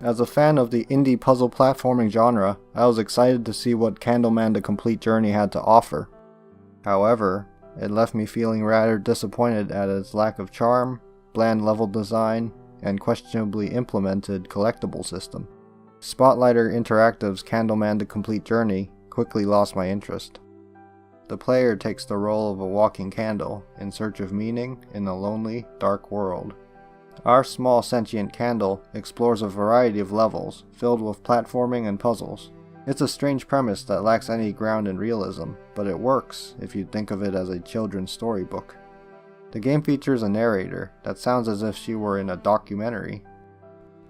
As a fan of the indie puzzle platforming genre, I was excited to see what Candleman The Complete Journey had to offer. However, it left me feeling rather disappointed at its lack of charm, bland level design, and questionably implemented collectible system. Spotlighter Interactive's Candleman The Complete Journey quickly lost my interest. The player takes the role of a walking candle in search of meaning in a lonely, dark world. Our small sentient candle explores a variety of levels filled with platforming and puzzles. It's a strange premise that lacks any ground in realism, but it works if you think of it as a children's storybook. The game features a narrator that sounds as if she were in a documentary.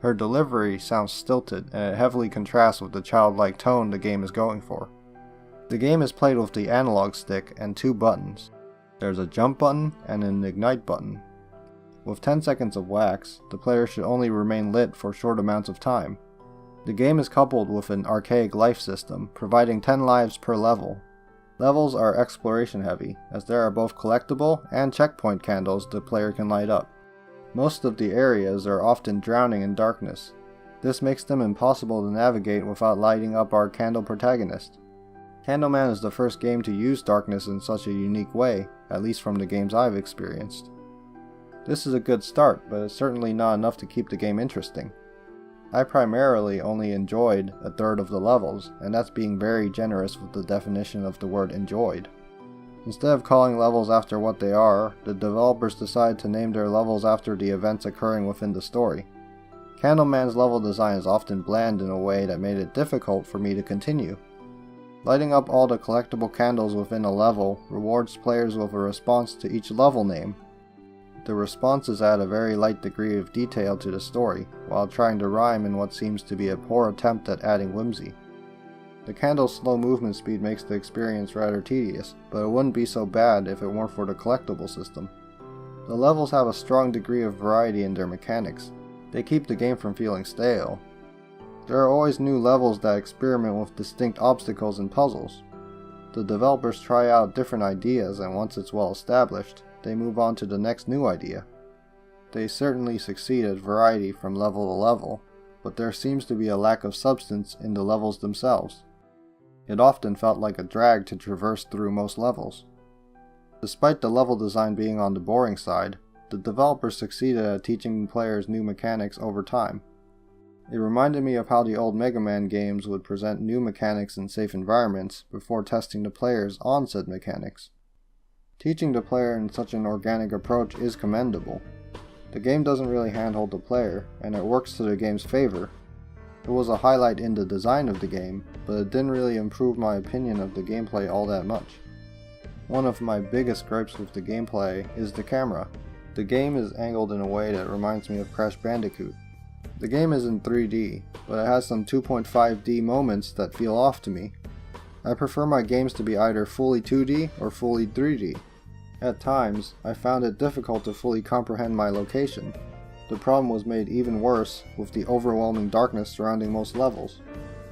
Her delivery sounds stilted, and it heavily contrasts with the childlike tone the game is going for. The game is played with the analog stick and 2 buttons. There's a jump button and an ignite button. With 10 seconds of wax, the player should only remain lit for short amounts of time. The game is coupled with an archaic life system, providing 10 lives per level. Levels are exploration heavy, as there are both collectible and checkpoint candles the player can light up. Most of the areas are often drowning in darkness. This makes them impossible to navigate without lighting up our candle protagonist. Candleman is the first game to use darkness in such a unique way, at least from the games I've experienced. This is a good start, but it's certainly not enough to keep the game interesting. I primarily only enjoyed a third of the levels, and that's being very generous with the definition of the word enjoyed. Instead of calling levels after what they are, the developers decided to name their levels after the events occurring within the story. Candleman's level design is often bland in a way that made it difficult for me to continue. Lighting up all the collectible candles within a level rewards players with a response to each level name. The responses add a very light degree of detail to the story, while trying to rhyme in what seems to be a poor attempt at adding whimsy. The candle's slow movement speed makes the experience rather tedious, but it wouldn't be so bad if it weren't for the collectible system. The levels have a strong degree of variety in their mechanics. They keep the game from feeling stale. There are always new levels that experiment with distinct obstacles and puzzles. The developers try out different ideas, and once it's well established, they move on to the next new idea. They certainly succeed at variety from level to level, but there seems to be a lack of substance in the levels themselves. It often felt like a drag to traverse through most levels. Despite the level design being on the boring side, the developers succeeded at teaching players new mechanics over time. It reminded me of how the old Mega Man games would present new mechanics in safe environments before testing the players on said mechanics. Teaching the player in such an organic approach is commendable. The game doesn't really handhold the player, and it works to the game's favor. It was a highlight in the design of the game, but it didn't really improve my opinion of the gameplay all that much. One of my biggest gripes with the gameplay is the camera. The game is angled in a way that reminds me of Crash Bandicoot. The game is in 3D, but it has some 2.5D moments that feel off to me. I prefer my games to be either fully 2D or fully 3D. At times, I found it difficult to fully comprehend my location. The problem was made even worse with the overwhelming darkness surrounding most levels.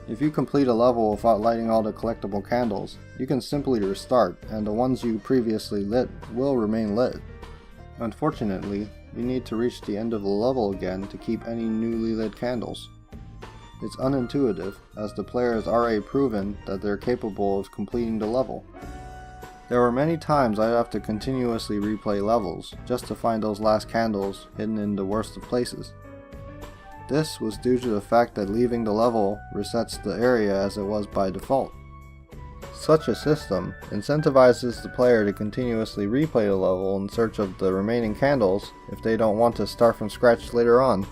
If you complete a level without lighting all the collectible candles, you can simply restart, and the ones you previously lit will remain lit. Unfortunately, you need to reach the end of the level again to keep any newly lit candles. It's unintuitive, as the player has already proven that they're capable of completing the level. There were many times I'd have to continuously replay levels just to find those last candles hidden in the worst of places. This was due to the fact that leaving the level resets the area as it was by default. Such a system incentivizes the player to continuously replay the level in search of the remaining candles if they don't want to start from scratch later on.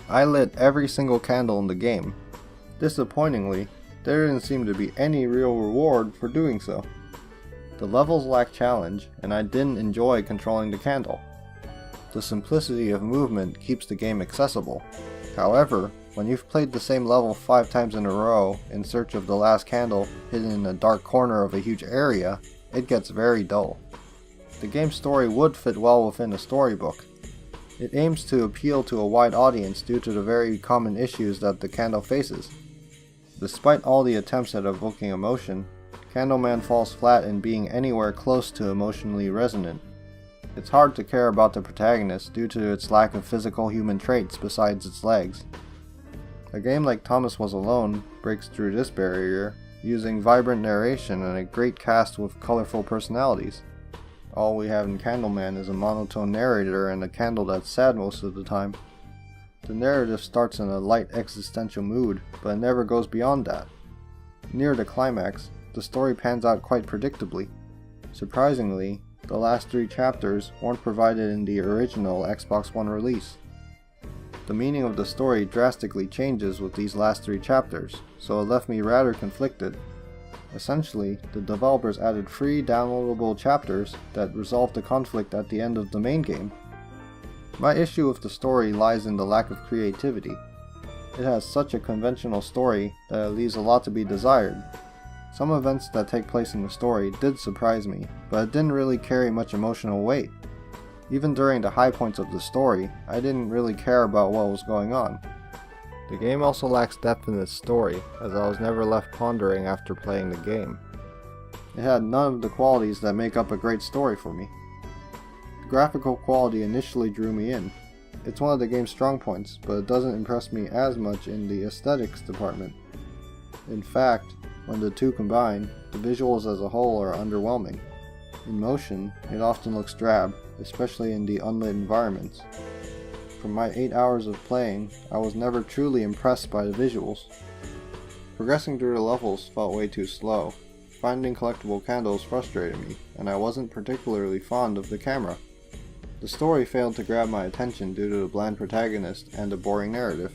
I lit every single candle in the game. Disappointingly, there didn't seem to be any real reward for doing so. The levels lack challenge, and I didn't enjoy controlling the candle. The simplicity of movement keeps the game accessible. However, when you've played the same level 5 times in a row in search of the last candle hidden in a dark corner of a huge area, it gets very dull. The game's story would fit well within a storybook. It aims to appeal to a wide audience due to the very common issues that the candle faces. Despite all the attempts at evoking emotion, Candleman falls flat in being anywhere close to emotionally resonant. It's hard to care about the protagonist due to its lack of physical human traits besides its legs. A game like Thomas Was Alone breaks through this barrier using vibrant narration and a great cast with colorful personalities. All we have in Candleman is a monotone narrator and a candle that's sad most of the time. The narrative starts in a light existential mood, but it never goes beyond that. Near the climax, the story pans out quite predictably. Surprisingly, the last 3 chapters weren't provided in the original Xbox One release. The meaning of the story drastically changes with these last 3 chapters, so it left me rather conflicted. Essentially, the developers added free downloadable chapters that resolved the conflict at the end of the main game. My issue with the story lies in the lack of creativity. It has such a conventional story that it leaves a lot to be desired. Some events that take place in the story did surprise me, but it didn't really carry much emotional weight. Even during the high points of the story, I didn't really care about what was going on. The game also lacks depth in its story, as I was never left pondering after playing the game. It had none of the qualities that make up a great story for me. The graphical quality initially drew me in. It's one of the game's strong points, but it doesn't impress me as much in the aesthetics department. In fact, when the two combine, the visuals as a whole are underwhelming. In motion, it often looks drab, especially in the unlit environments. From my 8 hours of playing, I was never truly impressed by the visuals. Progressing through the levels felt way too slow. Finding collectible candles frustrated me, and I wasn't particularly fond of the camera. The story failed to grab my attention due to the bland protagonist and a boring narrative.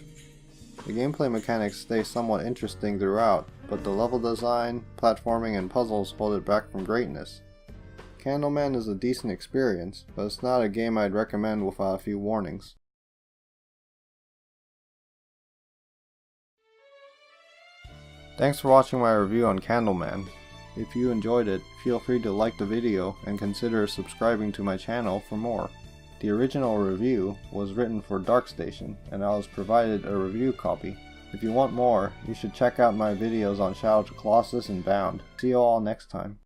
The gameplay mechanics stay somewhat interesting throughout, but the level design, platforming, and puzzles hold it back from greatness. Candleman is a decent experience, but it's not a game I'd recommend without a few warnings. Thanks for watching my review on Candleman. If you enjoyed it, feel free to like the video and consider subscribing to my channel for more. The original review was written for DarkStation, and I was provided a review copy. If you want more, you should check out my videos on Shadow of the Colossus and Bound. See you all next time.